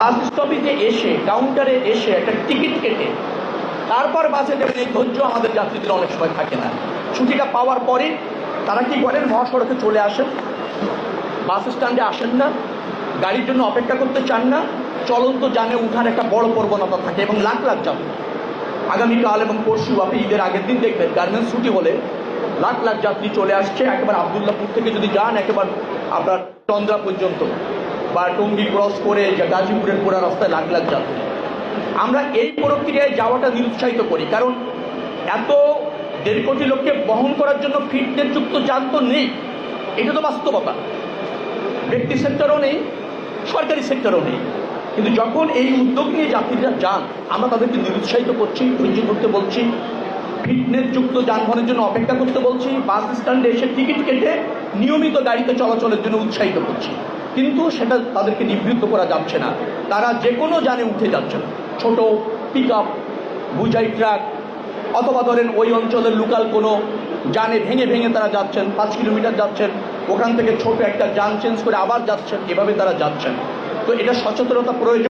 বাস স্টপেজে এসে কাউন্টারে এসে একটা টিকিট কেটে তারপর বাসে যাবেন, এই ধৈর্য আমাদের যাত্রীদের অনেক সময় থাকে না। ছুটিটা পাওয়ার পরে তারা কি করেন, মহাসড়কে চলে আসেন, বাস স্ট্যান্ডে আসেন না, গাড়ির জন্য অপেক্ষা করতে চান না, চলন্ত যানে উঠার একটা বড় প্রবণতা থাকে এবং লাখ লাখ যাত্রী। আগামীকাল এবং পরশু আপনি ঈদের আগের দিন দেখবেন গার্মেন্টস ছুটি বলে লাখ লাখ যাত্রী চলে আসছে। একেবারে আবদুল্লাপুর থেকে যদি যান একেবারে আপনার চন্দ্রা পর্যন্ত বা টঙ্গী ক্রস করে গাজীপুরের পুরা রাস্তায় লাখ লাখ যাত্রী। আমরা এই প্রক্রিয়ায় যাওয়াটা নিরুৎসাহিত করি, কারণ এত 1.5 কোটি লোককে বহন করার জন্য ফিটনেসযুক্ত যান তো নেই, এটা তো বাস্তবতা। ব্যক্তি সেক্টরও নেই, সরকারি সেক্টরও নেই। কিন্তু যখন এই উদ্যোগ নিয়ে যাত্রীরা যান, আমরা তাদেরকে নিরুৎসাহিত করছি, ধৈর্য করতে বলছি, ফিটনেসযুক্ত যানবাহনের জন্য অপেক্ষা করতে বলছি, বাস স্ট্যান্ডে এসে টিকিট কেটে নিয়মিত গাড়িতে চলাচলের জন্য উৎসাহিত করছি। কিন্তু সেটা তাদেরকে নিবৃত্ত করা যাচ্ছে না। তারা যে কোনো যানে উঠে যাচ্ছেন, ছোট পিক আপ, বুঝাই ট্রাক, অথবা ধরেন ওই অঞ্চলের লোকাল কোনো যানে ভেঙে ভেঙে তারা যাচ্ছেন, 5 কিলোমিটার যাচ্ছেন, ওখান থেকে ছোট একটা যান চেঞ্জ করে আবার যাচ্ছেন, এভাবে তারা যাচ্ছেন। তো এটা সচেতনতা প্রয়োজন।